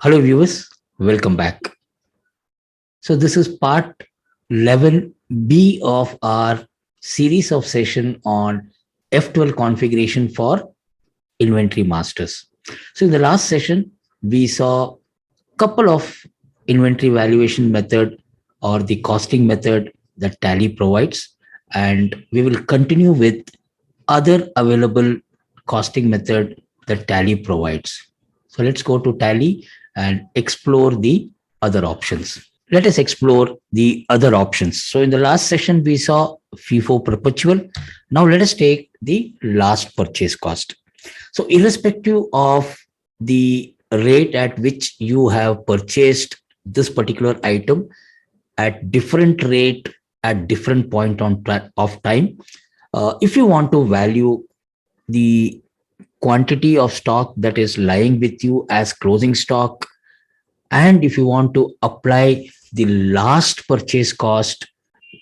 Hello viewers, welcome back. So this is part 11B of our series of session on F12 configuration for inventory masters. So in the last session, we saw a couple of inventory valuation method or the costing method that Tally provides, and we will continue with other available costing method that Tally provides. So let's go to Tally and explore the other options. Let us explore the other options. So in the last session, we saw FIFO Perpetual. Now let us take the last purchase cost. So irrespective of the rate at which you have purchased this particular item at different rate at different point of time, if you want to value the quantity of stock that is lying with you as closing stock, and if you want to apply the last purchase cost,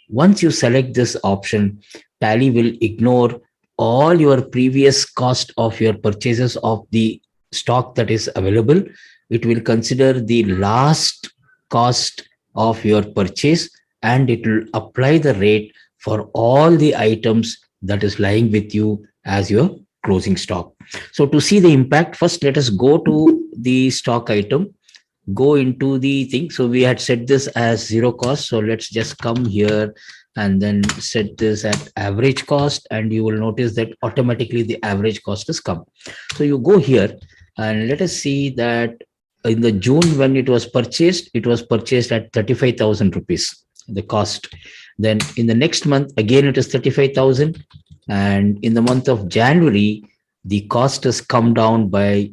once you select this option, Tally will ignore all your previous cost of your purchases of the stock that is available. It will consider the last cost of your purchase and it will apply the rate for all the items that is lying with you as your closing stock. So to see the impact, first let us go to the stock item, go into the thing. So we had set this as zero cost. So let's just come here and then set this at average cost, and you will notice that automatically the average cost has come. So you go here and let us see that in the June when it was purchased at 35,000 rupees, the cost. Then in the next month, again, it is 35,000. And in the month of January, the cost has come down by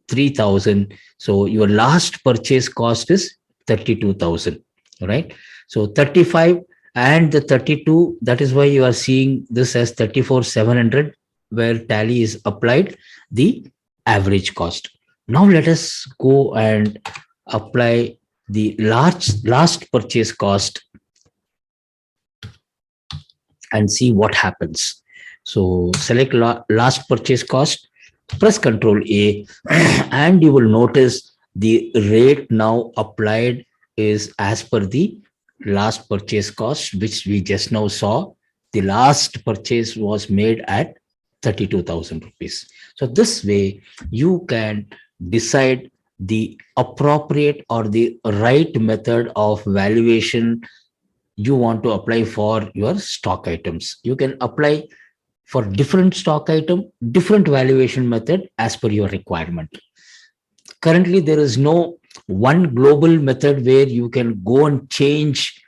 3,000. So your last purchase cost is 32,000, right? So 35 and the 32, that is why you are seeing this as 34,700, where Tally is applied the average cost. Now let us go and apply the last purchase cost and see what happens. So select last purchase cost, press Ctrl A, and you will notice the rate now applied is as per the last purchase cost, which we just now saw. The last purchase was made at 32,000 rupees. So this way you can decide the appropriate or the right method of valuation you want to apply for your stock items. You can apply for different stock item, different valuation method as per your requirement. Currently, there is no one global method where you can go and change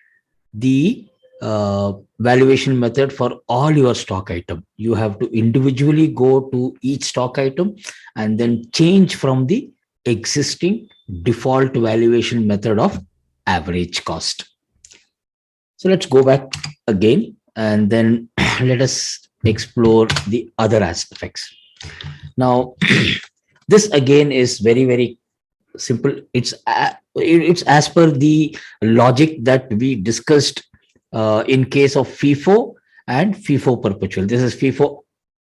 the valuation method for all your stock item. You have to individually go to each stock item and then change from the existing default valuation method of average cost. So let's go back again and then let us explore the other aspects. Now, this again is very, very simple. It's as per the logic that we discussed in case of FIFO and FIFO Perpetual. This is FIFO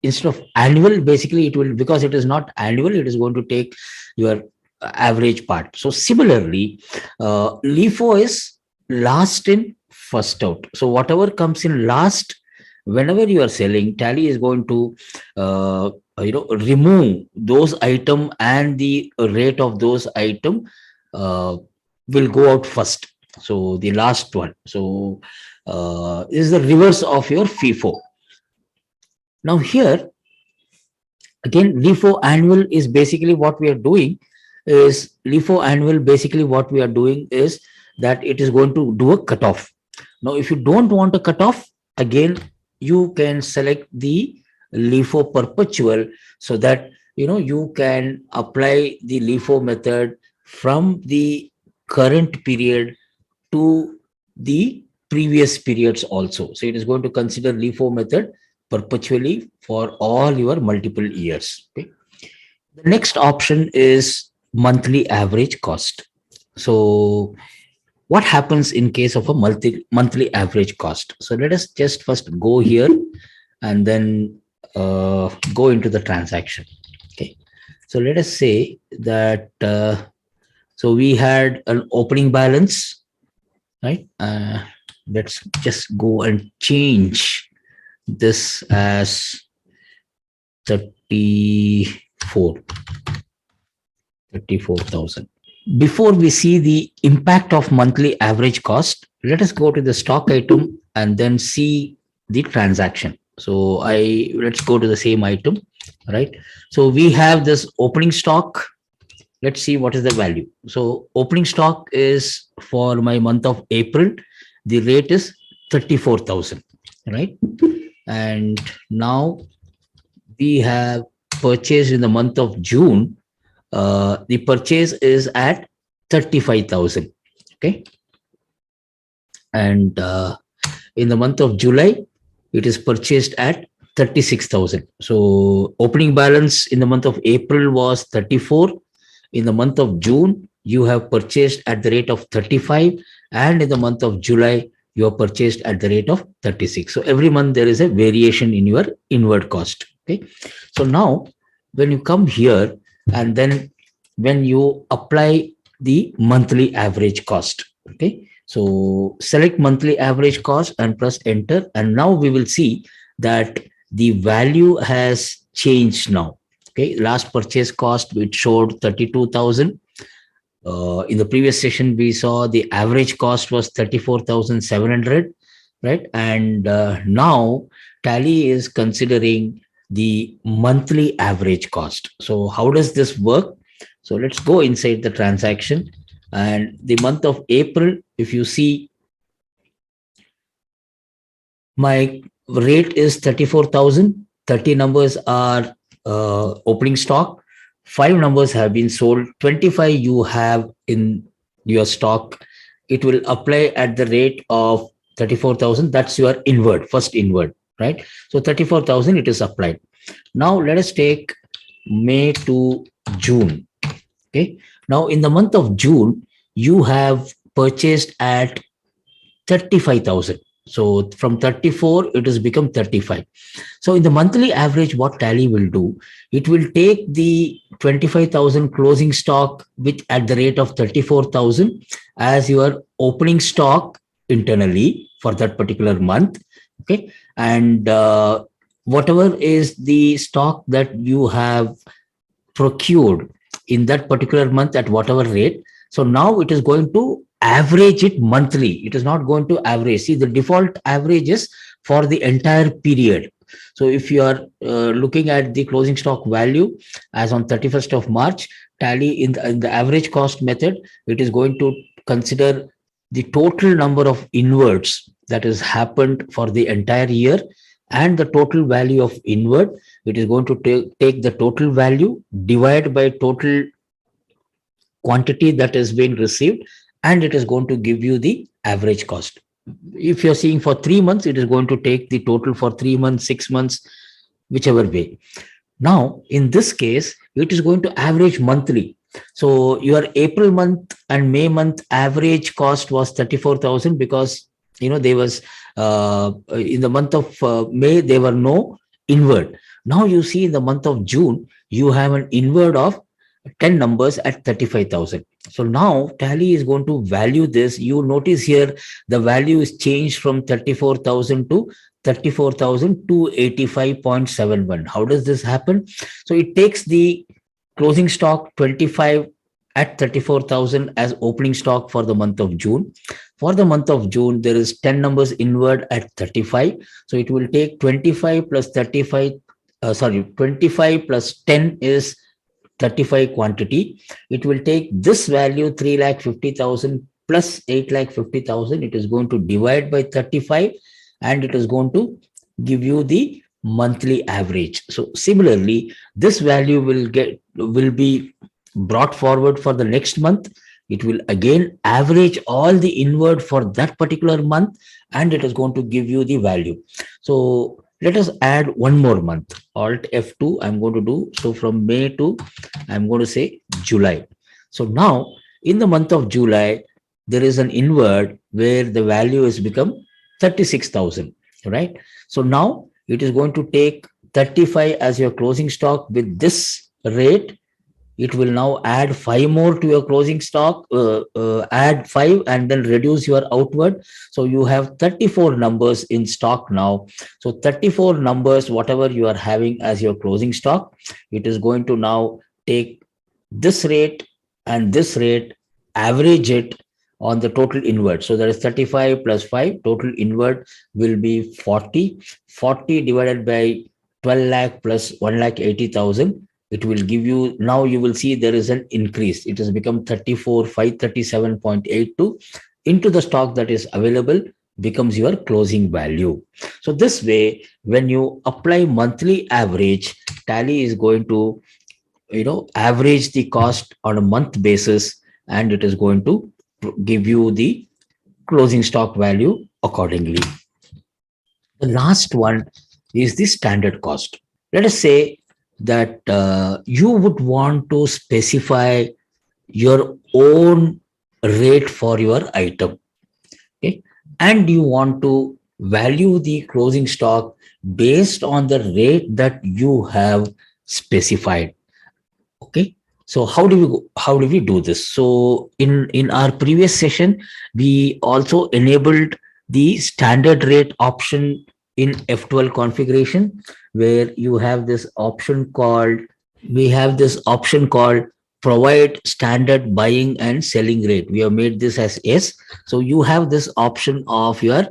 instead of annual. Basically, it will, because it is not annual, it is going to take your average part. So similarly, LIFO is last in, first out. So whatever comes in last, whenever you are selling, Tally is going to remove those item, and the rate of those item will go out first. So the last one. So is the reverse of your FIFO. Now here again, LIFO annual is basically what we are doing is LIFO annual. Basically what we are doing is that it is going to do a cutoff. Now, if you don't want a cutoff, again, you can select the LIFO Perpetual, so that you can apply the LIFO method from the current period to the previous periods also. So it is going to consider LIFO method perpetually for all your multiple years. Okay. The next option is monthly average cost. So what happens in case of a monthly average cost? So let us just first go here and then go into the transaction. Okay. So let us say that So we had an opening balance, right? Let's just go and change this as 34 34,000. Before we see the impact of monthly average cost, let us go to the stock item and then see the transaction. So let's go to the same item, right? So we have this opening stock. Let's see what is the value. So opening stock is for my month of April. The rate is 34,000, right? And now we have purchased in the month of June. The purchase is at 35,000. Okay. And in the month of July, it is purchased at 36,000. So opening balance in the month of April was 34. In the month of June, you have purchased at the rate of 35. And in the month of July, you have purchased at the rate of 36. So every month there is a variation in your inward cost. Okay. So now when you come here and then when you apply the monthly average cost, okay. So select monthly average cost and press enter. And now we will see that the value has changed now. Okay. Last purchase cost, which showed 32,000. In the previous session, we saw the average cost was 34,700, right? And now Tally is considering the monthly average cost. So how does this work? So let's go inside the transaction. And the month of April, if you see, my rate is 34,000. 30 numbers are opening stock. 5 numbers have been sold. 25 you have in your stock. It will apply at the rate of 34,000. That's your inward, first inward, right? So 34,000 it is applied. Now let us take May to June. Okay. Now in the month of June, you have purchased at 35,000. So from 34, it has become 35. So in the monthly average, what Tally will do, it will take the 25,000 closing stock, which at the rate of 34,000 as your opening stock internally for that particular month. Okay. And whatever is the stock that you have procured in that particular month at whatever rate. So now it is going to average it monthly. It is not going to average. See, the default average is for the entire period. So if you are looking at the closing stock value as on 31st of March, Tally in the average cost method, it is going to consider the total number of inwards that has happened for the entire year and the total value of inward. It is going to take the total value, divide by total quantity that is being received, and it is going to give you the average cost. If you're seeing for 3 months, it is going to take the total for 3 months, 6 months, whichever way. Now, in this case, it is going to average monthly. So your April month and May month average cost was 34,000 because, there was in the month of May, there were no inward. Now you see in the month of June, you have an inward of 10 numbers at 35,000. So now Tally is going to value this. You notice here the value is changed from 34,000 to 34,285.71. How does this happen? So it takes the closing stock 25 at 34,000 as opening stock for the month of June. For the month of June, there is 10 numbers inward at 35. So it will take 25 plus 35, 25 plus 10 is 35 quantity. It will take this value 3,50,000 plus 8,50,000. It is going to divide by 35 and it is going to give you the monthly average. So similarly, this value will be brought forward for the next month. It will again average all the inward for that particular month and it is going to give you the value. So let us add one more month. Alt F2 I'm going to do. So from May to, I'm going to say July. So now in the month of July, there is an inward where the value has become 36,000, right? So now it is going to take 35 as your closing stock with this rate. it will now add 5 more to your closing stock, add 5 and then reduce your outward. So you have 34 numbers in stock now. So 34 numbers, whatever you are having as your closing stock, it is going to now take this rate and this rate, average it on the total inward. So that is 35 plus 5, total inward will be 40. 40 divided by 12 lakh plus 1 lakh 80,000. It will give you, now you will see there is an increase. It has become 34,537.82 into the stock that is available becomes your closing value. So this way, when you apply monthly average, Tally is going to average the cost on a month basis, and it is going to give you the closing stock value accordingly. The last one is the standard cost. Let us say that you would want to specify your own rate for your item, okay, and you want to value the closing stock based on the rate that you have specified. Okay, so how do we do this? So in our previous session, we also enabled the standard rate option in F12 configuration, where you have this option called provide standard buying and selling rate. We have made this as yes. So you have this option of your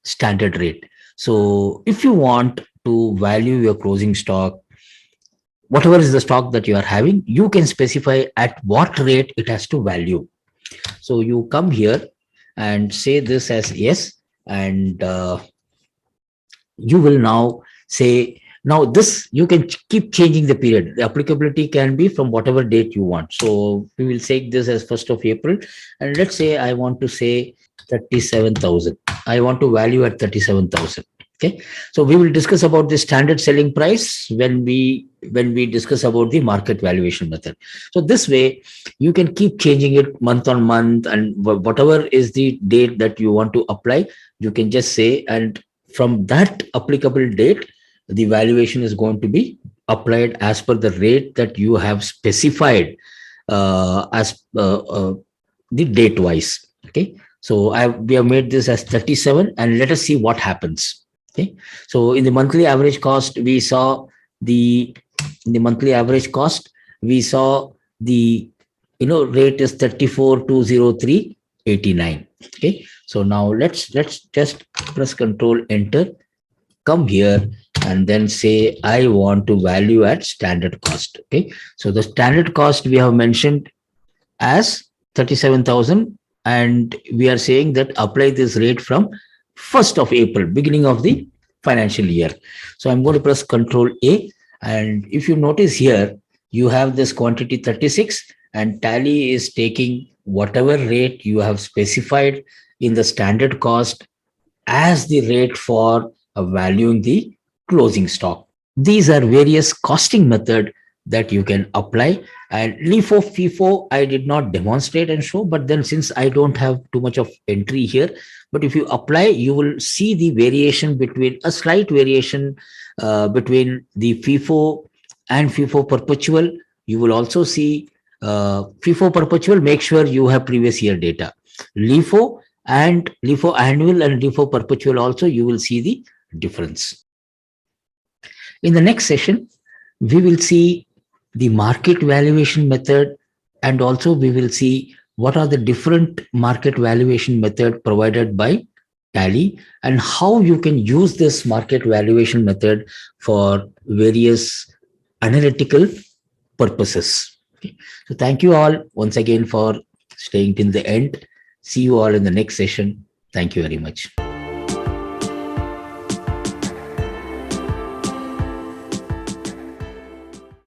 standard rate. So if you want to value your closing stock, whatever is the stock that you are having, you can specify at what rate it has to value. So you come here and say this as yes, and you will now say, now this you can keep changing the period. The applicability can be from whatever date you want. So we will take this as 1st of April, and let's say I want to say 37,000. I want to value at 37,000. Okay, so we will discuss about the standard selling price when we discuss about the market valuation method. So this way you can keep changing it month on month, and whatever is the date that you want to apply, you can just say, and from that applicable date, the valuation is going to be applied as per the rate that you have specified as the date wise. Okay, so we have made this as 37, and let us see what happens. Okay, so in the monthly average cost, we saw the in the monthly average cost, we saw the rate is 34,203.89. Okay, so now let's just press Control Enter, come here, and then say I want to value at standard cost. Okay, so the standard cost we have mentioned as 37,000, and we are saying that apply this rate from 1st of April, beginning of the financial year. So I'm going to press Control A, and if you notice here, you have this quantity 36, and Tally is taking whatever rate you have specified in the standard cost as the rate for valuing the closing stock. These are various costing method that you can apply. And LIFO, FIFO, I did not demonstrate and show, but then since I don't have too much of entry here, but if you apply, you will see the variation between a slight variation between the FIFO and FIFO Perpetual. You will also see FIFO Perpetual, make sure you have previous year data. LIFO and LIFO Annual and LIFO Perpetual also, you will see the difference. In the next session, we will see the market valuation method, and also we will see what are the different market valuation method provided by Tally, and how you can use this market valuation method for various analytical purposes. Okay. So thank you all once again for staying till the end. See you all in the next session. Thank you very much.